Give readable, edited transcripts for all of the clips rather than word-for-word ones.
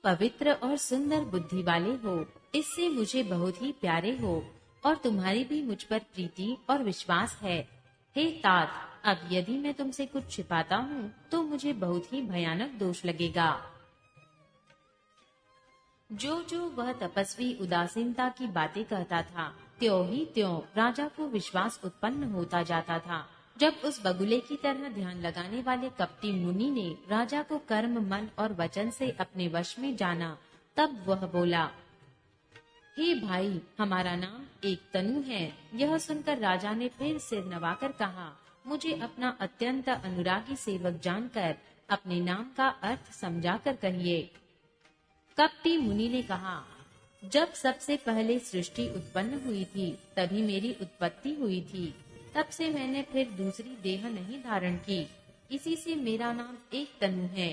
पवित्र और सुंदर बुद्धि वाले हो, इससे मुझे बहुत ही प्यारे हो और तुम्हारी भी मुझ पर प्रीति और विश्वास है। हे तात, अब यदि मैं तुमसे कुछ छिपाता हूँ तो मुझे बहुत ही भयानक दोष लगेगा। जो जो वह तपस्वी उदासीनता की बातें कहता था, त्यों ही त्यों राजा को विश्वास उत्पन्न होता जाता था। जब उस बगुले की तरह ध्यान लगाने वाले कपटी मुनि ने राजा को कर्म, मन और वचन से अपने वश में जाना, तब वह बोला, हे भाई, हमारा नाम एक तनु है। यह सुनकर राजा ने फिर सिर नवाकर कहा, मुझे अपना अत्यंत अनुरागी सेवक जानकर अपने नाम का अर्थ समझाकर कहिए। कपटी मुनि ने कहा, जब सबसे पहले सृष्टि उत्पन्न हुई थी तभी मेरी उत्पत्ति हुई थी। तब से मैंने फिर दूसरी देह नहीं धारण की, इसी से मेरा नाम एक तनु है।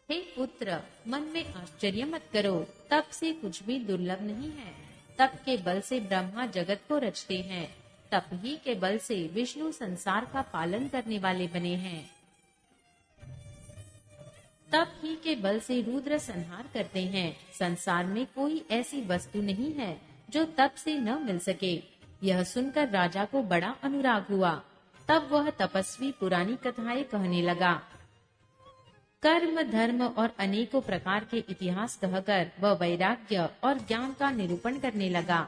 हे पुत्र, मन में आश्चर्य मत करो, तप से कुछ भी दुर्लभ नहीं है। तप के बल से ब्रह्मा जगत को रचते हैं, तप ही के बल से विष्णु संसार का पालन करने वाले बने हैं। तप ही के बल से रुद्र संहार करते हैं। संसार में कोई ऐसी वस्तु नहीं है जो तप से न मिल सके। यह सुनकर राजा को बड़ा अनुराग हुआ। तब वह तपस्वी पुरानी कथाएं कहने लगा। कर्म, धर्म और अनेकों प्रकार के इतिहास कहकर वह वैराग्य और ज्ञान का निरूपण करने लगा।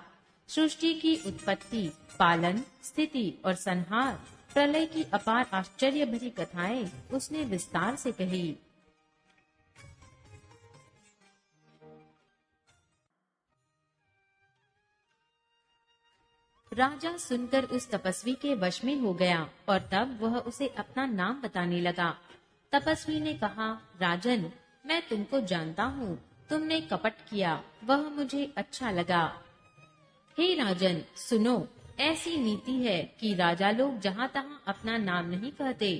सृष्टि की उत्पत्ति, पालन, स्थिति और संहार, प्रलय की अपार आश्चर्य भरी कथाएं उसने विस्तार से कही। राजा सुनकर उस तपस्वी के वश में हो गया और तब वह उसे अपना नाम बताने लगा। तपस्वी ने कहा, राजन, मैं तुमको जानता हूँ। तुमने कपट किया, वह मुझे अच्छा लगा। हे राजन, सुनो, ऐसी नीति है कि राजा लोग जहाँ तहाँ अपना नाम नहीं कहते।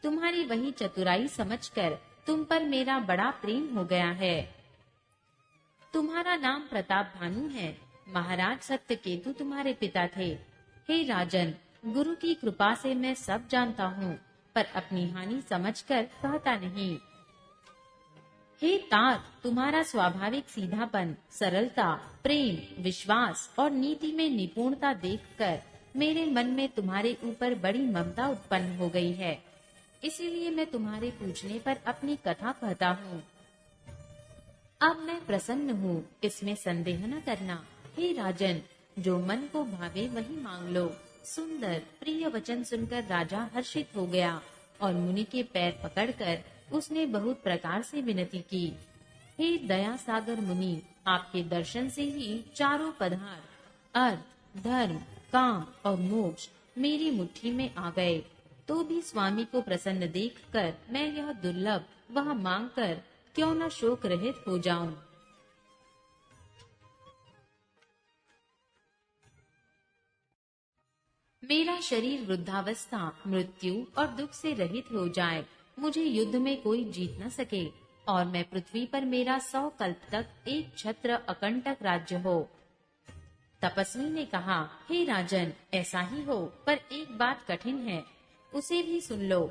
तुम्हारी वही चतुराई समझकर तुम पर मेरा बड़ा प्रेम हो गया है। तुम्हारा नाम प्रताप भानु है। महाराज सत्यकेतु तुम्हारे पिता थे। हे राजन, गुरु की कृपा से मैं सब जानता हूँ, पर अपनी हानि समझकर कहता नहीं। हे तात, तुम्हारा स्वाभाविक सीधापन, सरलता, प्रेम, विश्वास और नीति में निपुणता देखकर मेरे मन में तुम्हारे ऊपर बड़ी ममता उत्पन्न हो गई है। इसीलिए मैं तुम्हारे पूछने पर अपनी कथा कहता हूँ। अब मैं प्रसन्न हूँ, इसमें संदेह न करना। हे राजन, जो मन को भावे वही मांग लो। सुंदर प्रिय वचन सुनकर राजा हर्षित हो गया और मुनि के पैर पकड़कर उसने बहुत प्रकार से विनती की। हे दया सागर मुनि, आपके दर्शन से ही चारों पदार्थ, अर्थ, धर्म, काम और मोक्ष मेरी मुट्ठी में आ गए। तो भी स्वामी को प्रसन्न देखकर मैं यह दुर्लभ वह मांगकर क्यों न शोक रहित हो जाऊं। मेरा शरीर वृद्धावस्था, मृत्यु और दुख से रहित हो जाए, मुझे युद्ध में कोई जीत न सके और मैं पृथ्वी पर मेरा 100 कल्प तक एक छत्र अकंटक राज्य हो। तपस्वी ने कहा, हे राजन, ऐसा ही हो, पर एक बात कठिन है, उसे भी सुन लो।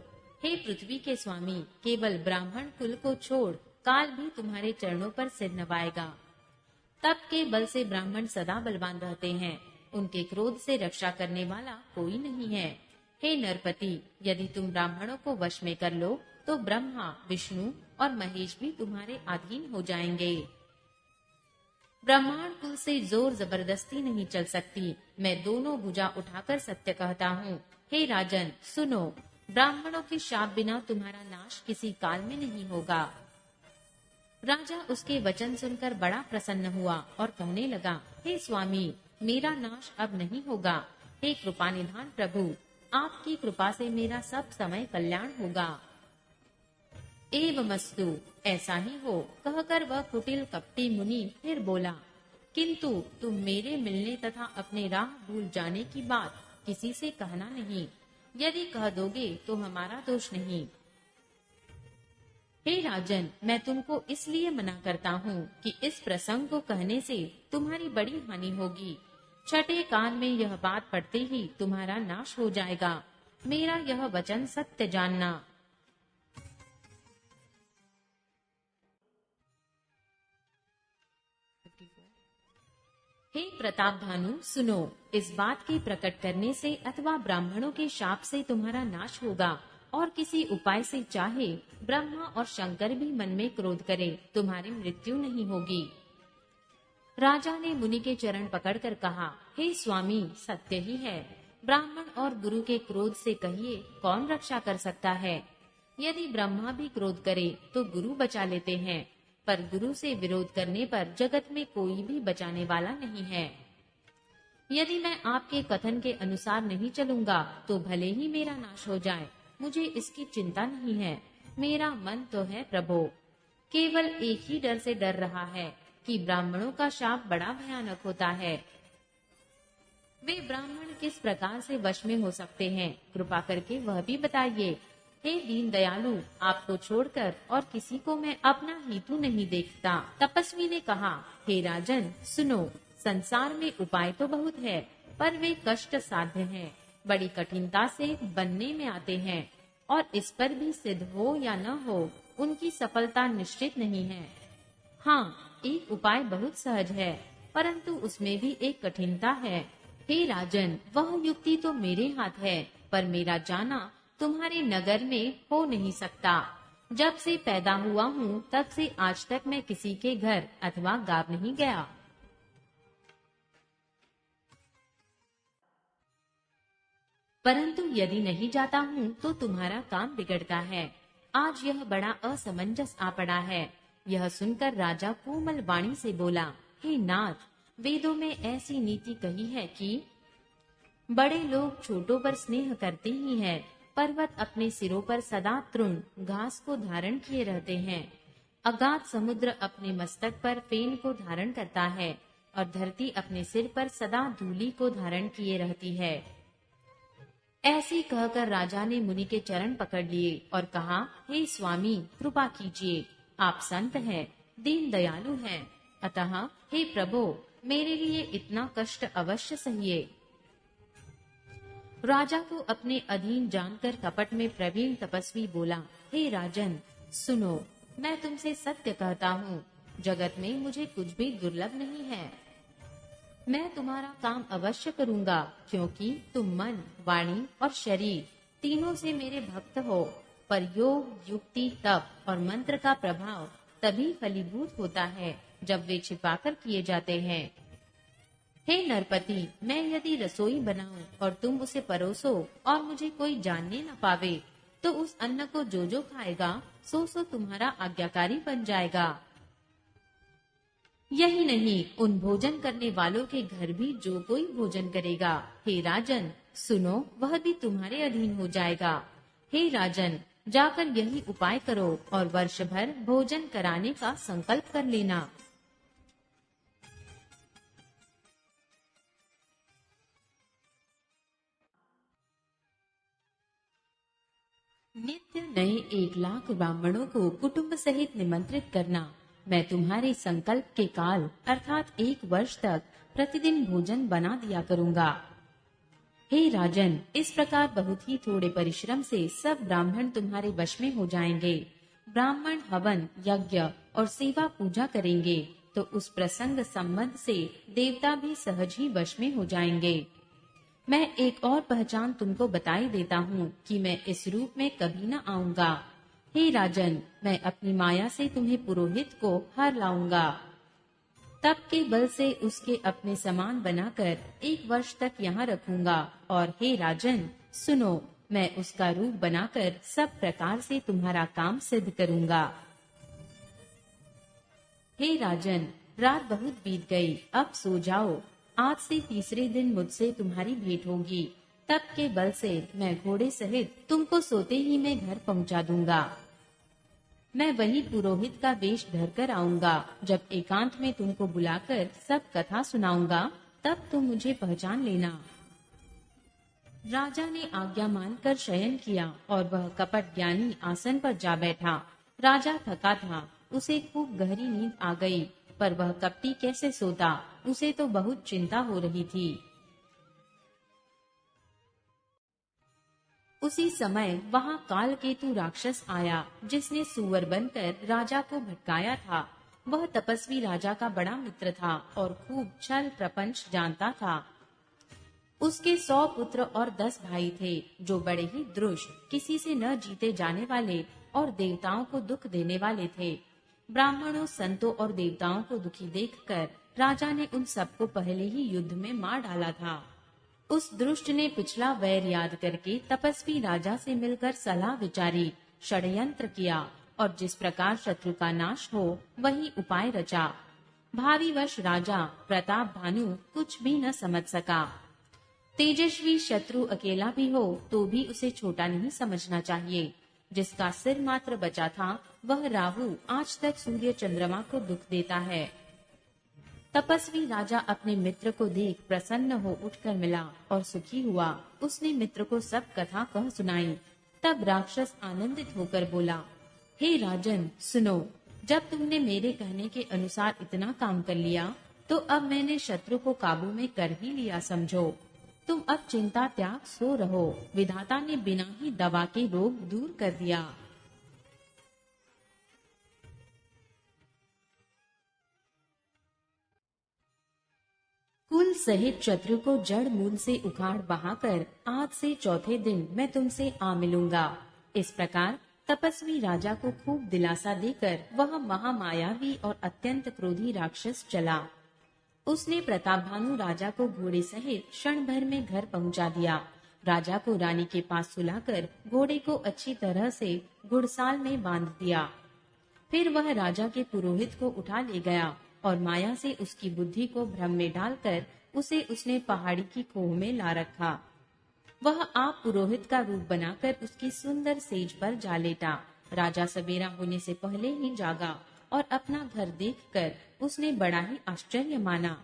हे पृथ्वी के स्वामी, केवल ब्राह्मण कुल को छोड़ काल भी तुम्हारे चरणों पर सिर नवाएगा। तप के बल से ब्राह्मण सदा बलवान रहते हैं, उनके क्रोध से रक्षा करने वाला कोई नहीं है। हे नरपति, यदि तुम ब्राह्मणों को वश में कर लो तो ब्रह्मा, विष्णु और महेश भी तुम्हारे अधीन हो जाएंगे। ब्रह्मांड कुल से जोर जबरदस्ती नहीं चल सकती। मैं दोनों भुजा उठाकर सत्य कहता हूँ। हे राजन, सुनो, ब्राह्मणों के शाप बिना तुम्हारा नाश किसी काल में नहीं होगा। राजा उसके वचन सुनकर बड़ा प्रसन्न हुआ और कहने लगा, हे स्वामी, मेरा नाश अब नहीं होगा। हे कृपा निधान प्रभु, आपकी कृपा से मेरा सब समय कल्याण होगा। एवमस्तु, ऐसा ही हो, कहकर वह कुटिल कपटी मुनि फिर बोला, किंतु तुम मेरे मिलने तथा अपने राह भूल जाने की बात किसी से कहना नहीं। यदि कह दोगे तो हमारा दोष नहीं। हे राजन, मैं तुमको इसलिए मना करता हूँ कि इस प्रसंग को कहने से तुम्हारी बड़ी हानि होगी। छठे कान में यह बात पड़ते ही तुम्हारा नाश हो जाएगा। मेरा यह वचन सत्य जानना। हे प्रताप भानु, सुनो, इस बात के प्रकट करने से अथवा ब्राह्मणों के शाप से तुम्हारा नाश होगा, और किसी उपाय से चाहे ब्रह्मा और शंकर भी मन में क्रोध करे, तुम्हारी मृत्यु नहीं होगी। राजा ने मुनि के चरण पकड़कर कहा, हे स्वामी, सत्य ही है। ब्राह्मण और गुरु के क्रोध से कहिए कौन रक्षा कर सकता है। यदि ब्रह्मा भी क्रोध करे तो गुरु बचा लेते हैं, पर गुरु से विरोध करने पर जगत में कोई भी बचाने वाला नहीं है। यदि मैं आपके कथन के अनुसार नहीं चलूंगा तो भले ही मेरा नाश हो जाए, मुझे इसकी चिंता नहीं है। मेरा मन तो है प्रभो, केवल एक ही डर से डर रहा है कि ब्राह्मणों का शाप बड़ा भयानक होता है। वे ब्राह्मण किस प्रकार से वश में हो सकते हैं, कृपा करके वह भी बताइए। हे दीन दयालु, आपको छोड़कर और किसी को मैं अपना हेतु नहीं देखता। तपस्वी ने कहा, हे राजन सुनो, संसार में उपाय तो बहुत है, पर वे कष्ट साध्य हैं, बड़ी कठिनता से बनने में आते हैं, और इस पर भी सिद्ध हो या न हो, उनकी सफलता निश्चित नहीं है। हाँ, एक उपाय बहुत सहज है, परंतु उसमें भी एक कठिनता है। हे राजन, वह युक्ति तो मेरे हाथ है, पर मेरा जाना तुम्हारे नगर में हो नहीं सकता। जब से पैदा हुआ हूँ तब से आज तक मैं किसी के घर अथवा गांव नहीं गया। परंतु यदि नहीं जाता हूँ तो तुम्हारा काम बिगड़ता है। आज यह बड़ा असमंजस आ पड़ा है। यह सुनकर राजा कोमल वाणी से बोला, हे नाथ, वेदों में ऐसी नीति कही है कि बड़े लोग छोटों पर स्नेह करते ही हैं। पर्वत अपने सिरों पर सदा तृण घास को धारण किए रहते हैं। अगाध समुद्र अपने मस्तक पर फेन को धारण करता है, और धरती अपने सिर पर सदा धूलि को धारण किए रहती है। ऐसी कहकर राजा ने मुनि के चरण पकड़ लिए और कहा, हे स्वामी, कृपा कीजिए, आप संत हैं, दीन दयालु हैं, अतः हे प्रभु, मेरे लिए इतना कष्ट अवश्य सहिए। राजा को अपने अधीन जानकर कपट में प्रवीण तपस्वी बोला, हे राजन सुनो, मैं तुमसे सत्य कहता हूँ, जगत में मुझे कुछ भी दुर्लभ नहीं है। मैं तुम्हारा काम अवश्य करूँगा, क्योंकि तुम मन, वाणी और शरीर तीनों से मेरे भक्त हो। पर योग, युक्ति, तप और मंत्र का प्रभाव तभी फलीभूत होता है जब वे छिपाकर किए जाते हैं। हे नरपति, मैं यदि रसोई बनाऊं और तुम उसे परोसो और मुझे कोई जानने न पावे, तो उस अन्न को जो जो खाएगा सो तुम्हारा आज्ञाकारी बन जाएगा। यही नहीं, उन भोजन करने वालों के घर भी जो कोई भोजन करेगा, हे राजन सुनो, वह भी तुम्हारे अधीन हो जाएगा। हे राजन, जाकर यही उपाय करो और वर्ष भर भोजन कराने का संकल्प कर लेना। नित्य नए 1,00,000 ब्राह्मणों को कुटुंब सहित निमंत्रित करना। मैं तुम्हारे संकल्प के काल अर्थात 1 वर्ष तक प्रतिदिन भोजन बना दिया करूँगा। हे राजन, इस प्रकार बहुत ही थोड़े परिश्रम से सब ब्राह्मण तुम्हारे वश में हो जाएंगे। ब्राह्मण हवन, यज्ञ और सेवा पूजा करेंगे तो उस प्रसंग संबंध से देवता भी सहज ही वश में हो जाएंगे। मैं एक और पहचान तुमको बताई देता हूँ कि मैं इस रूप में कभी न आऊंगा। हे राजन, मैं अपनी माया से तुम्हें पुरोहित को हर लाऊंगा। तप के बल से उसके अपने समान बनाकर 1 वर्ष तक यहाँ रखूंगा। और हे राजन सुनो, मैं उसका रूप बनाकर सब प्रकार से तुम्हारा काम सिद्ध करूंगा। हे राजन, रात बहुत बीत गई, अब सो जाओ। आज से तीसरे दिन मुझसे तुम्हारी भेंट होगी। तप के बल से मैं घोड़े सहित तुमको सोते ही मैं घर पहुंचा दूंगा। मैं वही पुरोहित का वेश धर कर आऊंगा। जब एकांत में तुमको बुलाकर सब कथा सुनाऊंगा, तब तुम मुझे पहचान लेना। राजा ने आज्ञा मानकर शयन किया और वह कपट ज्ञानी आसन पर जा बैठा। राजा थका था, उसे खूब गहरी नींद आ गई, पर वह कपटी कैसे सोता, उसे तो बहुत चिंता हो रही थी। उसी समय वहाँ कालकेतु राक्षस आया, जिसने सुअर बनकर राजा को भटकाया था। वह तपस्वी राजा का बड़ा मित्र था और खूब छल प्रपंच जानता था। उसके 100 पुत्र और 10 भाई थे, जो बड़े ही दुष्ट, किसी से न जीते जाने वाले और देवताओं को दुख देने वाले थे। ब्राह्मणों, संतों और देवताओं को दुखी देखकर राजा ने उन सबको पहले ही युद्ध में मार डाला था। उस दुष्ट ने पिछला वैर याद करके तपस्वी राजा से मिलकर सलाह विचारी, षड्यंत्र किया और जिस प्रकार शत्रु का नाश हो वही उपाय रचा। भाविवश राजा प्रताप भानु कुछ भी न समझ सका। तेजस्वी शत्रु अकेला भी हो तो भी उसे छोटा नहीं समझना चाहिए। जिसका सिर मात्र बचा था वह राहु आज तक सूर्य चंद्रमा को दुख देता है। तपस्वी राजा अपने मित्र को देख प्रसन्न हो उठकर मिला और सुखी हुआ। उसने मित्र को सब कथा कह सुनाई। तब राक्षस आनंदित होकर बोला, हे राजन सुनो, जब तुमने मेरे कहने के अनुसार इतना काम कर लिया तो अब मैंने शत्रु को काबू में कर ही लिया समझो। तुम अब चिंता त्याग सो रहो। विधाता ने बिना ही दवा के रोग दूर कर दिया। कुल सहित शत्रु को जड़ मूल से उखाड़ बहाकर आज से चौथे दिन मैं तुमसे आ मिलूंगा। इस प्रकार तपस्वी राजा को खूब दिलासा देकर वह महामायावी और अत्यंत क्रोधी राक्षस चला। उसने प्रतापभानु राजा को घोड़े सहित क्षण भर में घर पहुंचा दिया। राजा को रानी के पास सुलाकर घोड़े को अच्छी तरह से घुड़साल में बांध दिया। फिर वह राजा के पुरोहित को उठा ले गया और माया से उसकी बुद्धि को भ्रम में डालकर उसे उसने पहाड़ी की खोह में ला रखा। वह आप पुरोहित का रूप बनाकर उसकी सुंदर सेज पर जा लेटा। राजा सवेरा होने से पहले ही जागा और अपना घर देखकर उसने बड़ा ही आश्चर्य माना।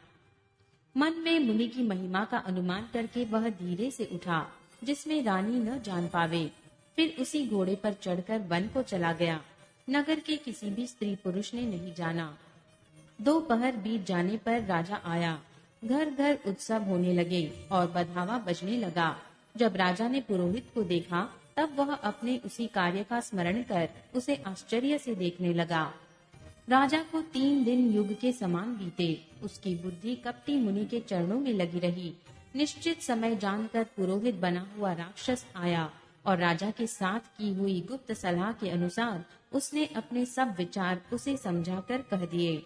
मन में मुनि की महिमा का अनुमान करके वह धीरे से उठा, जिसमें रानी न जान पावे। फिर उसी घोड़े पर चढ़कर वन को चला गया। नगर के किसी भी स्त्री पुरुष ने नहीं जाना। दोपहर बीत जाने पर राजा आया। घर घर उत्सव होने लगे और बधावा बजने लगा। जब राजा ने पुरोहित को देखा तब वह अपने उसी कार्य का स्मरण कर उसे आश्चर्य से देखने लगा। राजा को 3 दिन युग के समान बीते। उसकी बुद्धि कपटी मुनि के चरणों में लगी रही। निश्चित समय जानकर पुरोहित बना हुआ राक्षस आया और राजा के साथ की हुई गुप्त सलाह के अनुसार उसने अपने सब विचार उसे समझाकर कह दिए।